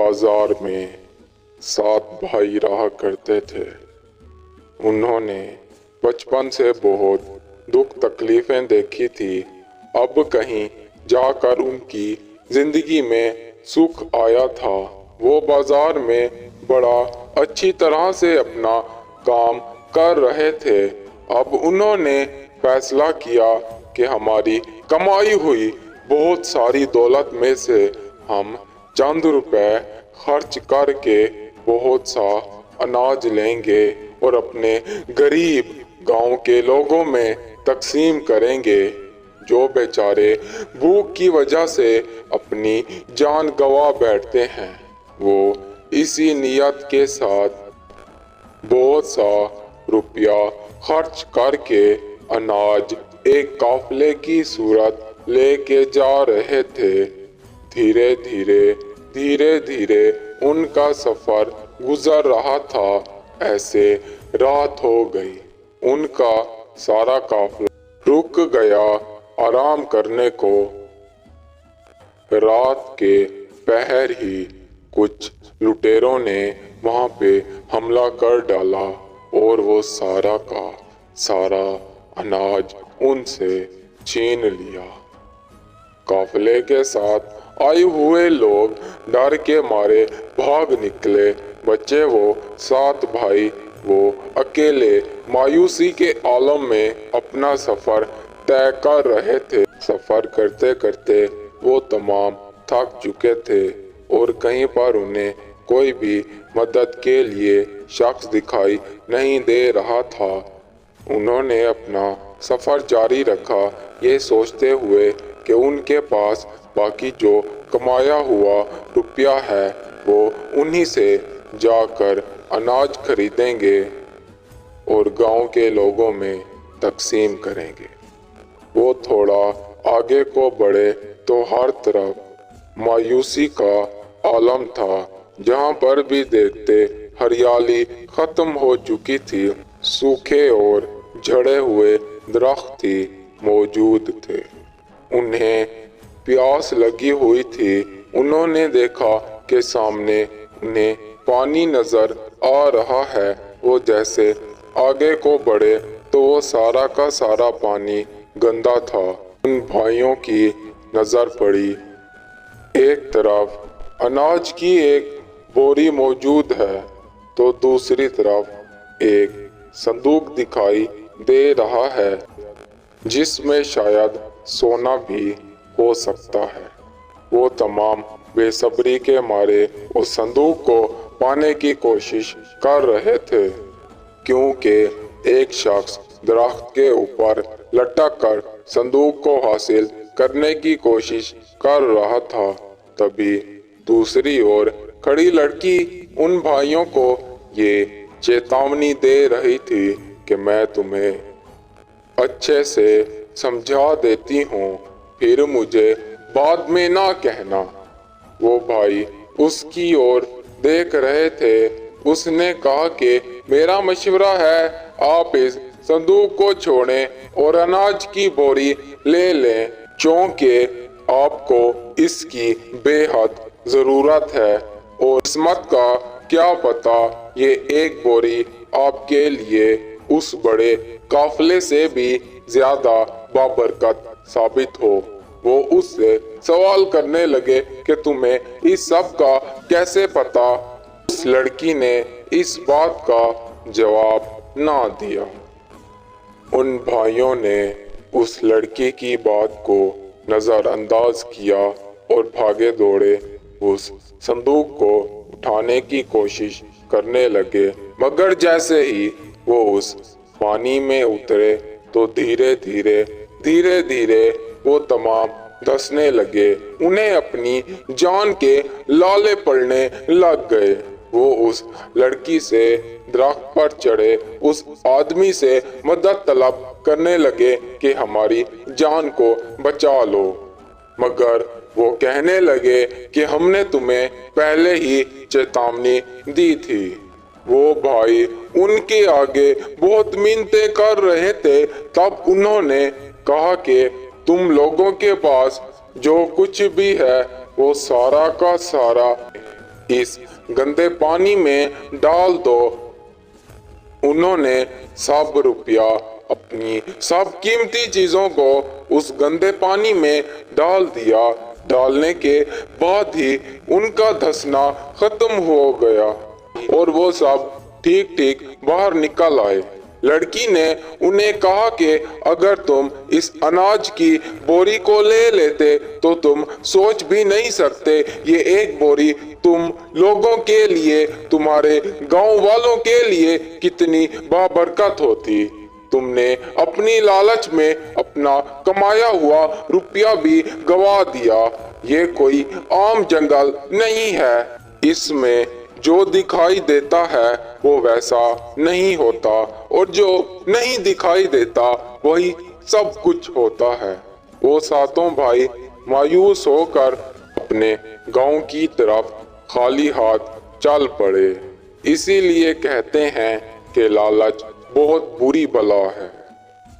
बाजार में 7 भाई रहा करते थे। उन्होंने बचपन से बहुत दुख तकलीफें देखी थी। अब कहीं जाकर उनकी जिंदगी में सुख आया था। वो बाजार में बड़ा अच्छी तरह से अपना काम कर रहे थे। अब उन्होंने फैसला किया कि हमारी कमाई हुई बहुत सारी दौलत में से हम चंद रुपए खर्च करके बहुत सा अनाज लेंगे और अपने गरीब गांव के लोगों में तकसीम करेंगे जो बेचारे भूख की वजह से अपनी जान गंवा बैठते हैं। वो इसी नियत के साथ बहुत सा रुपया खर्च करके अनाज एक काफले की सूरत लेके जा रहे थे। धीरे धीरे उनका सफर गुजर रहा था। ऐसे रात हो गई। उनका सारा काफला रुक गया आराम करने को। रात के पहर ही कुछ लुटेरों ने वहां पे हमला कर डाला और वो सारा का सारा अनाज उनसे छीन लिया। काफले के साथ आए हुए लोग डर के मारे भाग निकले। बच्चे वो 7 भाई वो अकेले मायूसी के आलम में अपना सफर तय कर रहे थे। सफर करते करते वो तमाम थक चुके थे और कहीं पर उन्हें कोई भी मदद के लिए शख्स दिखाई नहीं दे रहा था। उन्होंने अपना सफर जारी रखा, ये सोचते हुए कि उनके पास बाकी जो कमाया हुआ रुपया है वो उन्हीं से जाकर अनाज खरीदेंगे और गांव के लोगों में तकसीम करेंगे। वो थोड़ा आगे को बढ़े तो हर तरफ मायूसी का आलम था। जहां पर भी देखते हरियाली खत्म हो चुकी थी। सूखे और झड़े हुए दरख्त ही मौजूद थे। उन्हें प्यास लगी हुई थी। उन्होंने देखा कि सामने उन्हें पानी नजर आ रहा है। वो जैसे आगे को बढ़े तो वो सारा का सारा पानी गंदा था। उन भाइयों की नजर पड़ी। एक तरफ अनाज की एक बोरी मौजूद है तो दूसरी तरफ एक संदूक दिखाई दे रहा है जिसमें शायद सोना भी हो सकता है। वो तमाम बेसब्री के मारे उस संदूक को पाने की कोशिश कर रहे थे क्योंकि एक शख्स दरख्त के ऊपर लटक कर संदूक को हासिल करने की कोशिश कर रहा था। तभी दूसरी ओर खड़ी लड़की उन भाइयों को ये चेतावनी दे रही थी कि मैं तुम्हें अच्छे से समझा देती हूँ, फिर मुझे बाद में ना कहना। वो भाई उसकी ओर देख रहे थे। उसने कहा कि मेरा मशवरा है आप इस संदूक को छोड़ें और अनाज की बोरी ले लें क्योंकि आपको इसकी बेहद जरूरत है और किस्मत का क्या पता ये एक बोरी आपके लिए उस बड़े काफले से भी ज्यादा बाबरकत साबित हो। वो उससे सवाल करने लगे कि तुम्हें इस सब का कैसे पता। उस लड़की ने इस बात का जवाब ना दिया। उन भाइयों ने उस लड़की की बात को नजरअंदाज किया और भागे दौड़े उस संदूक को उठाने की कोशिश करने लगे। मगर जैसे ही वो उस पानी में उतरे तो धीरे धीरे वो तमाम धंसने लगे। उन्हें अपनी जान के लाले पड़ने लग गए। वो उस लड़की से दरख्त पर चढ़े उस आदमी से मदद तलब करने लगे कि हमारी जान को बचा लो। मगर वो कहने लगे कि हमने तुम्हें पहले ही चेतावनी दी थी। वो भाई उनके आगे बहुत मिन्नतें कर रहे थे। तब उन्होंने कहा कि तुम लोगों के पास जो कुछ भी है वो सारा का सारा इस गंदे पानी में डाल दो। उन्होंने सब रुपया, अपनी सब कीमती चीजों को उस गंदे पानी में डाल दिया। डालने के बाद ही उनका धंसना खत्म हो गया और वो सब ठीक ठीक बाहर निकल आए। लड़की ने उन्हें कहा कि अगर तुम इस अनाज की बोरी को ले लेते तो तुम सोच भी नहीं सकते ये एक बोरी तुम लोगों के लिए, तुम्हारे गांव वालों के लिए कितनी बाबरकत होती। तुमने अपनी लालच में अपना कमाया हुआ रुपया भी गवा दिया। ये कोई आम जंगल नहीं है, इसमें जो दिखाई देता है वो वैसा नहीं होता और जो नहीं दिखाई देता वही सब कुछ होता है। वो सातों भाई मायूस होकर अपने गांव की तरफ खाली हाथ चल पड़े। इसीलिए कहते हैं कि लालच बहुत बुरी बला है।